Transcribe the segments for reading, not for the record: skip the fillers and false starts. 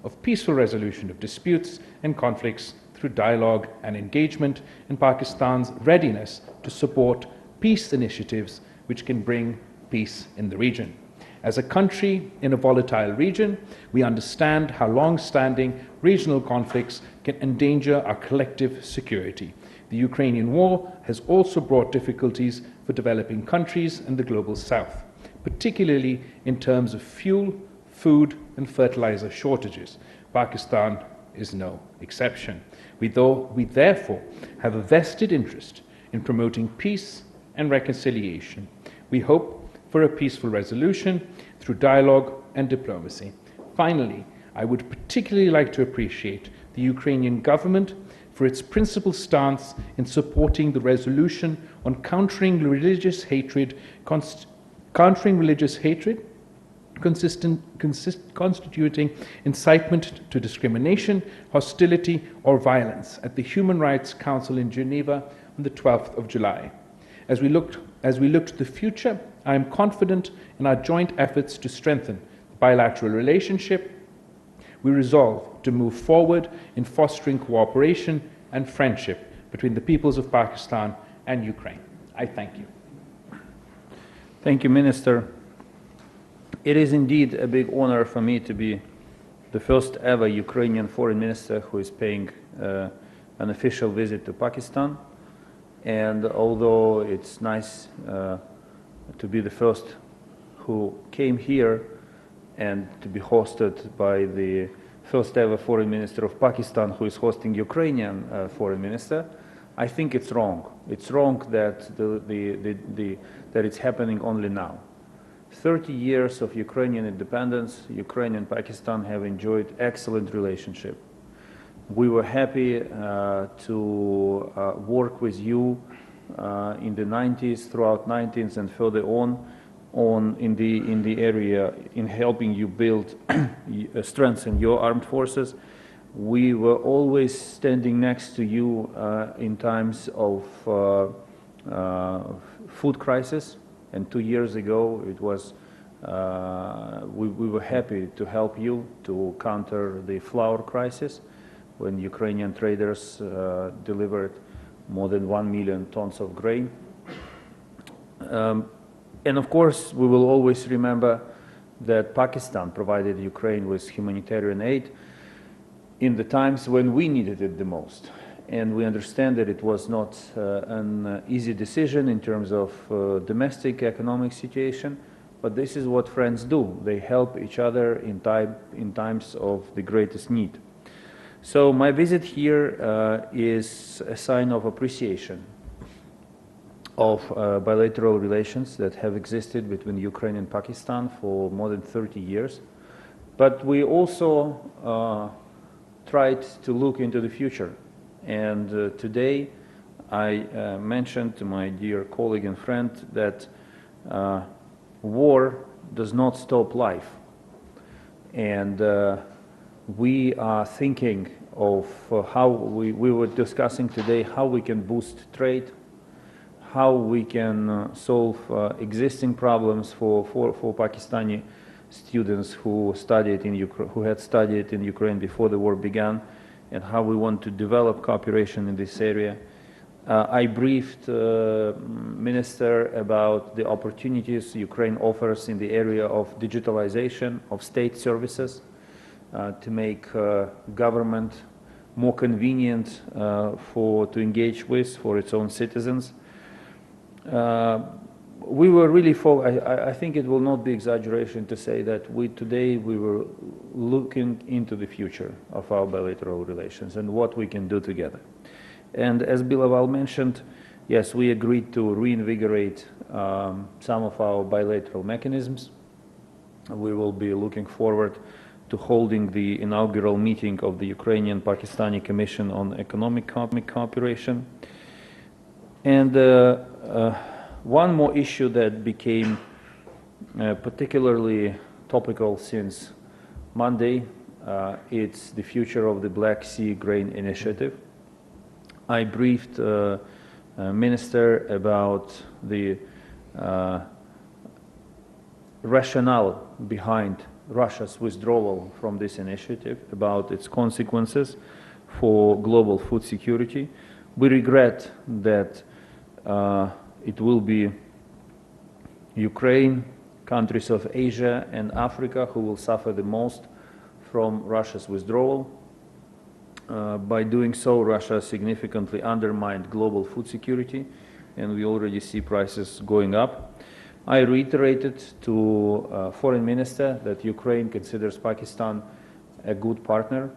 of peaceful resolution of disputes and conflicts through dialogue and engagement, and Pakistan's readiness to support peace initiatives which can bring peace in the region. As a country in a volatile region, we understand how long-standing regional conflicts can endanger our collective security. The Ukrainian war has also brought difficulties for developing countries in the global south, particularly in terms of fuel, food, and fertilizer shortages. Pakistan is no exception. We therefore have a vested interest in promoting peace and reconciliation. We hope for a peaceful resolution through dialogue and diplomacy. Finally, I would particularly like to appreciate the Ukrainian government for its principled stance in supporting the resolution on countering religious hatred, constituting incitement to discrimination, hostility, or violence at the Human Rights Council in Geneva on the 12th of July. As we look to the future, I am confident in our joint efforts to strengthen the bilateral relationship. We resolve to move forward in fostering cooperation and friendship between the peoples of Pakistan and Ukraine. I thank you. Thank you, Minister. It is indeed a big honor for me to be the first ever Ukrainian foreign minister who is paying an official visit to Pakistan. And although it's nice to be the first who came here and to be hosted by the first ever foreign minister of Pakistan who is hosting Ukrainian foreign minister, I think it's wrong. It's wrong that, that it's happening only now. 30 years of Ukrainian independence, Ukraine and Pakistan have enjoyed excellent relationship. We were happy to work with you in the 90s, throughout 90s and further on in the area in helping you build, strengthen your armed forces. We were always standing next to you in times of food crisis, and 2 years ago it was we were happy to help you to counter the flour crisis when Ukrainian traders delivered more than 1 million tons of grain. And of course, we will always remember that Pakistan provided Ukraine with humanitarian aid in the times when we needed it the most. And we understand that it was not an easy decision in terms of domestic economic situation, but this is what friends do. They help each other in times of the greatest need. So my visit here is a sign of appreciation of bilateral relations that have existed between Ukraine and Pakistan for more than 30 years. But we also tried to look into the future. And today I mentioned to my dear colleague and friend that war does not stop life. And we are thinking of how we were discussing today how we can boost trade, how we can solve existing problems for Pakistani students who had studied in Ukraine before the war began, and how we want to develop cooperation in this area. I briefed Minister about the opportunities Ukraine offers in the area of digitalization of state services to make government more convenient to engage with for its own citizens. We were really I think it will not be exaggeration to say that today we were looking into the future of our bilateral relations and what we can do together. And as Bilawal mentioned, yes, we agreed to reinvigorate some of our bilateral mechanisms. We will be looking forward to holding the inaugural meeting of the Ukrainian-Pakistani Commission on Economic Cooperation. And one more issue that became particularly topical since Monday, it's the future of the Black Sea Grain Initiative. I briefed Minister about the rationale behind Russia's withdrawal from this initiative, about its consequences for global food security. We regret that it will be Ukraine, countries of Asia and Africa who will suffer the most from Russia's withdrawal. By doing so, Russia significantly undermined global food security, and we already see prices going up. I reiterated to Foreign Minister that Ukraine considers Pakistan a good partner,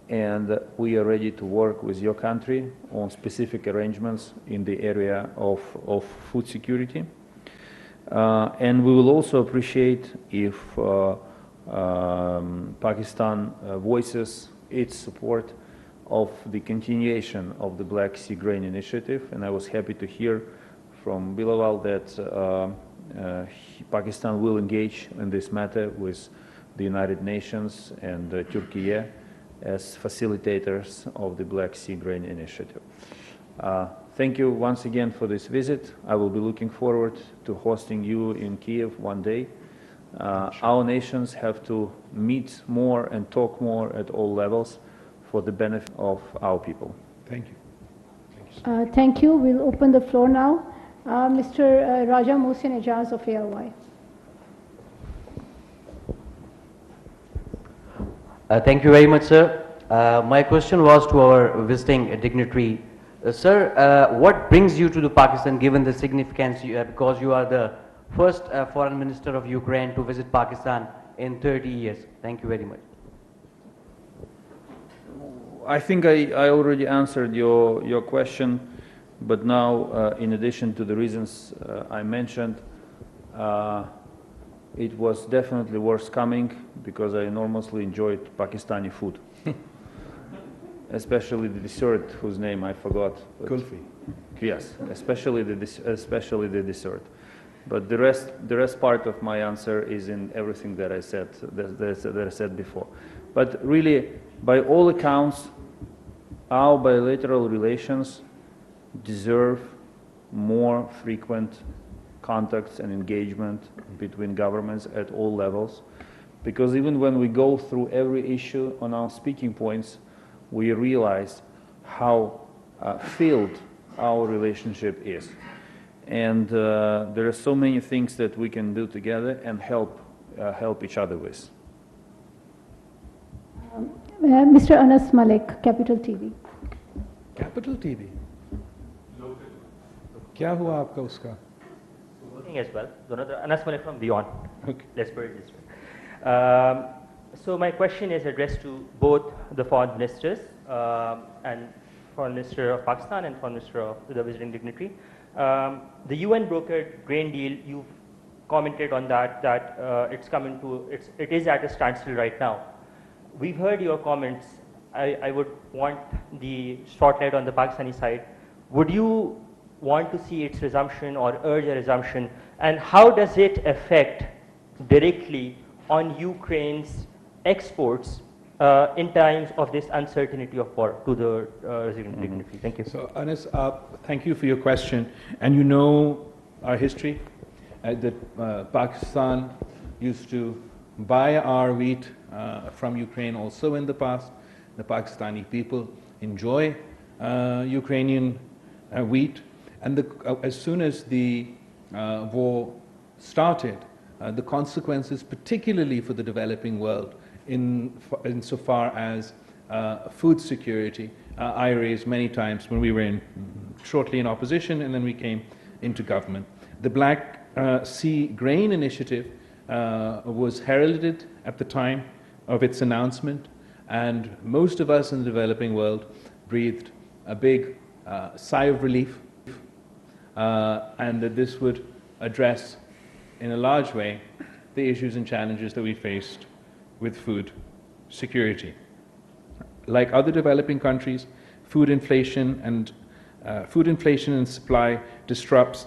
and we are ready to work with your country on specific arrangements in the area of food security. And we will also appreciate if Pakistan voices its support of the continuation of the Black Sea Grain Initiative, and I was happy to hear from Bilawal that Pakistan will engage in this matter with the United Nations and Turkey as facilitators of the Black Sea Grain Initiative. Thank you once again for this visit. I will be looking forward to hosting you in Kiev one day. Our nations have to meet more and talk more at all levels for the benefit of our people. Thank you. Thank you. We'll open the floor now. Mr. Raja Mohsin Ejaz of ALY. Thank you very much, sir. My question was to our visiting dignitary. Sir, what brings you to the Pakistan, given the significance, because you are the first foreign minister of Ukraine to visit Pakistan in 30 years? Thank you very much. I think I already answered your question, but now, in addition to the reasons I mentioned, it was definitely worth coming because I enormously enjoyed Pakistani food, especially the dessert whose name I forgot. Kulfi. Yes, especially the dessert. But the rest part of my answer is in everything that I said that I said before. But really, by all accounts, our bilateral relations deserve more frequent contacts and engagement between governments at all levels, because even when we go through every issue on our speaking points, we realize how filled our relationship is. And there are so many things that we can do together and help each other with. Mr. Anas Malik, Capital TV. Capital TV. क्या हुआ आपका उसका? Working as well. Anas Malik from Beyond. Okay. Let's put it this way. So my question is addressed to both the foreign ministers and Foreign Minister of Pakistan and Foreign Minister of the visiting dignitary. The UN brokered grain deal. You've commented on that it is at a standstill right now. We've heard your comments. I would want the spotlight on the Pakistani side. Would you want to see its resumption or urge a resumption? And how does it affect directly on Ukraine's exports in times of this uncertainty of war to the resident dignitary? Thank you. So, Anas, thank you for your question. And you know our history, that Pakistan used to buy our wheat from Ukraine also in the past. The Pakistani people enjoy Ukrainian wheat. And as soon as the war started, the consequences, particularly for the developing world, insofar as food security, I raised many times when we were shortly in opposition and then we came into government. The Black Sea Grain Initiative was heralded at the time of its announcement, and most of us in the developing world breathed a big sigh of relief, and that this would address in a large way the issues and challenges that we faced with food security. Like other developing countries, food inflation and supply disrupts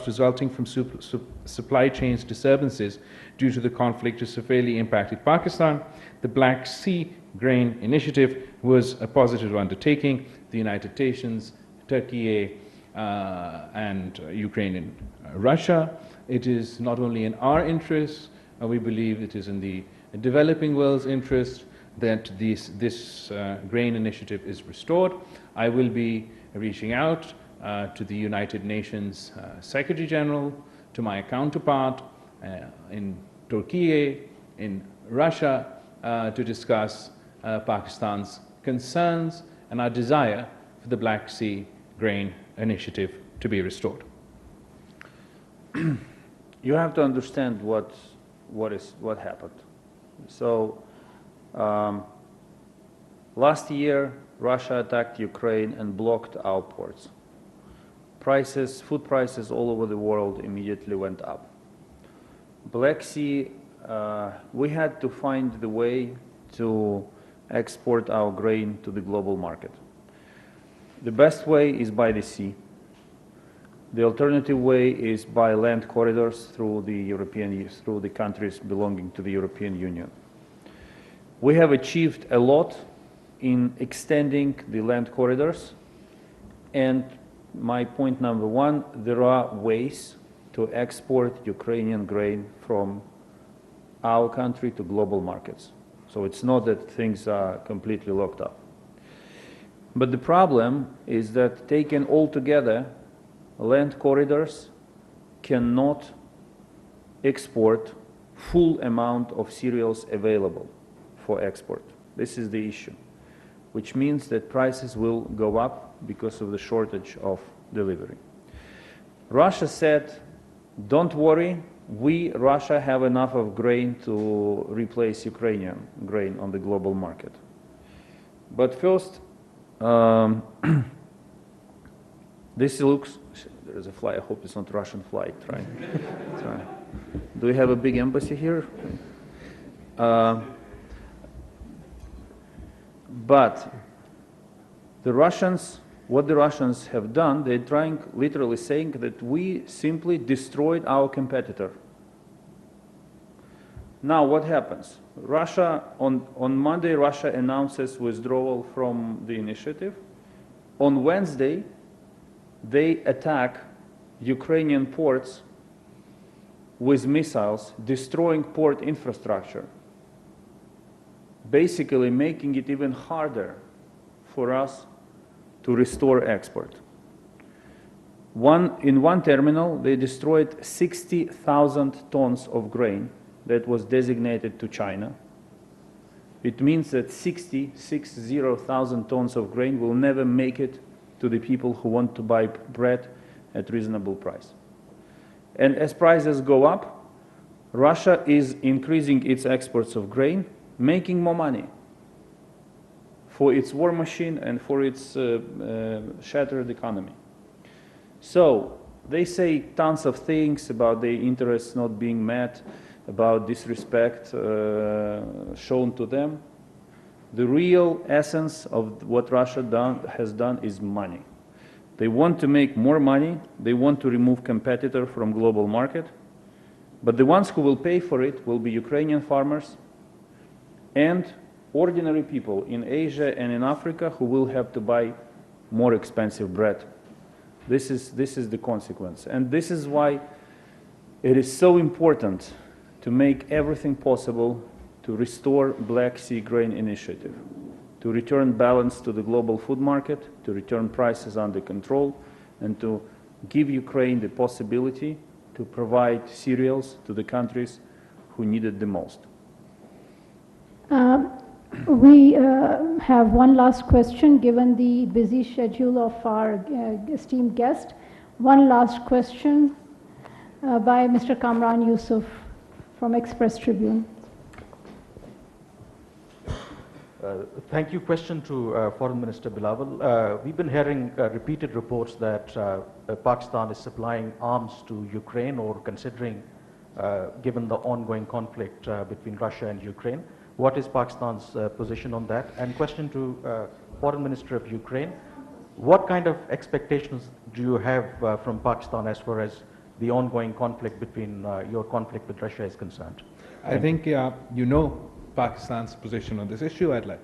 resulting from supply chains disturbances due to the conflict has severely impacted Pakistan. The Black Sea Grain Initiative was a positive undertaking. The United Nations, Turkey, and Ukraine and Russia. It is not only in our interests We believe it is in the developing world's interest that this grain initiative is restored. I will be reaching out to the United Nations Secretary General, to my counterpart in Turkey, in Russia, to discuss Pakistan's concerns and our desire for the Black Sea grain initiative to be restored. You have to understand what happened. So last year, Russia attacked Ukraine and blocked our ports. Food prices all over the world immediately went up. Black Sea, we had to find the way to export our grain to the global market. The best way is by the sea. The alternative way is by land corridors through the countries belonging to the European Union. We have achieved a lot in extending the land corridors, and my point number one, there are ways to export Ukrainian grain from our country to global markets. So it's not that things are completely locked up. But the problem is that taken all together, land corridors cannot export full amount of cereals available for export. This is the issue, which means that prices will go up because of the shortage of delivery. Russia said, don't worry, Russia have enough of grain to replace Ukrainian grain on the global market. But first, this looks, there is a fly, I hope it's not Russian flight, right? Sorry. Do we have a big embassy here? But the Russians, what the Russians have done, they're trying, literally saying that we simply destroyed our competitor. Now what happens? Russia, on Monday, Russia announces withdrawal from the initiative. On Wednesday, they attack Ukrainian ports with missiles, destroying port infrastructure, basically making it even harder for us to restore export. In one terminal, they destroyed 60,000 tons of grain that was designated to China. It means that 60,000 tons of grain will never make it to the people who want to buy bread at reasonable price. And as prices go up, Russia is increasing its exports of grain, making more money for its war machine and for its shattered economy. So they say tons of things about their interests not being met, about disrespect shown to them. The real essence of what Russia has done is money. They want to make more money. They want to remove competitor from global market. But the ones who will pay for it will be Ukrainian farmers and ordinary people in Asia and in Africa who will have to buy more expensive bread. This is the consequence. And this is why it is so important to make everything possible to restore Black Sea Grain Initiative, to return balance to the global food market, to return prices under control, and to give Ukraine the possibility to provide cereals to the countries who need it the most. We have one last question, given the busy schedule of our esteemed guest. One last question by Mr. Kamran Yusuf from Express Tribune. Thank you. Question to Foreign Minister Bilawal. We've been hearing repeated reports that Pakistan is supplying arms to Ukraine or considering, given the ongoing conflict between Russia and Ukraine. What is Pakistan's position on that? And question to Foreign Minister of Ukraine. What kind of expectations do you have from Pakistan as far as the ongoing conflict between your conflict with Russia is concerned? I think you know Pakistan's position on this issue. I'd like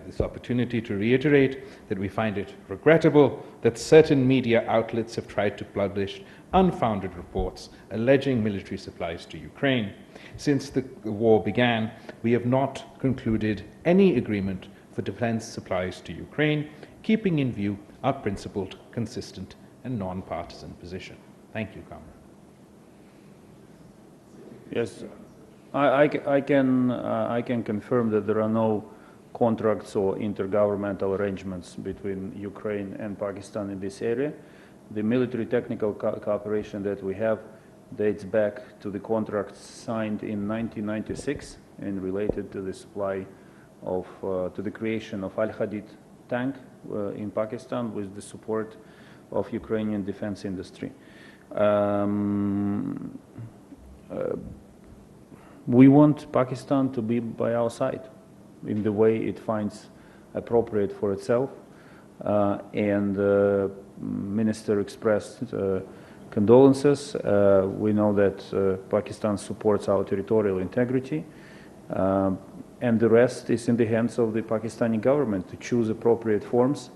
this opportunity to reiterate that we find it regrettable that certain media outlets have tried to publish unfounded reports alleging military supplies to Ukraine. Since the war began, we have not concluded any agreement for defense supplies to Ukraine, keeping in view our principled, consistent, and non-partisan position. Thank you, Kamran. Yes, I can confirm that there are no contracts or intergovernmental arrangements between Ukraine and Pakistan in this area. The military technical cooperation that we have dates back to the contracts signed in 1996 and related to the supply of, to the creation of Al-Hadid tank in Pakistan with the support of Ukrainian defense industry. We want Pakistan to be by our side in the way it finds appropriate for itself, and Minister expressed condolences. We know that Pakistan supports our territorial integrity, and the rest is in the hands of the Pakistani government to choose appropriate forms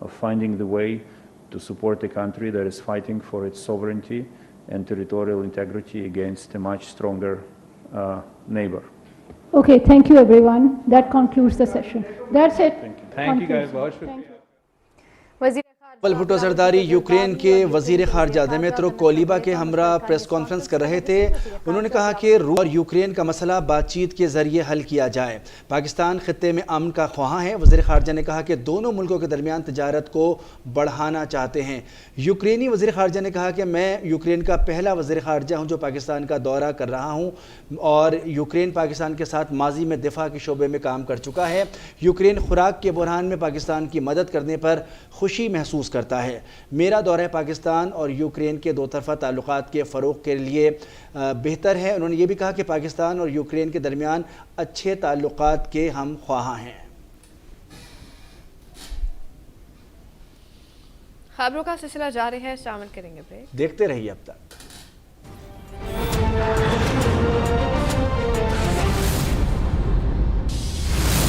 of finding the way to support a country that is fighting for its sovereignty and territorial integrity against a much stronger neighbor. Okay, thank you everyone. That concludes the session. That's it. Thank you guys. बहुत शुक्रिया. बिलावल भुट्टो सरदारी Ukraine के वजीर खारजा Dmytro कोलिबा के हमरा press conference कर रहे थे। उन्होंने कहा कि रूस और यूक्रेन का मसला बातचीत के जरिए हल किया जाए। पाकिस्तान खित्ते में अमन का ख्वाहां है। वजीर खारजा ने कहा कि दोनों मुल्कों के दरमियान तजारत को बढ़ाना चाहते हैं। यूक्रेनी वजीर खारजा ने कहा कि मैं यूक्रेन का पहला वजीर खारजा हूँ जो पाकिस्तान का दौरा कर रहा हूँ और यूक्रेन पाकिस्तान के साथ माजी में दिफा के शोबे में काम कर चुका है। यूक्रेन खुराक के बहरान में पाकिस्तान की मदद करने पर खुशी महसूस करता है। मेरा दौरा पाकिस्तान और यूक्रेन के दो तरफा ताल्लुकात के फ़रोग़ के लिए बेहतर है। उन्होंने ये भी कहा कि पाकिस्तान और यूक्रेन के दरमियान अच्छे ताल्लुकात के हम ख्वाहां हैं। खबरों का सिलसिला जारी है, शामिल करेंगे ब्रेक। देखते रहिए अब तक।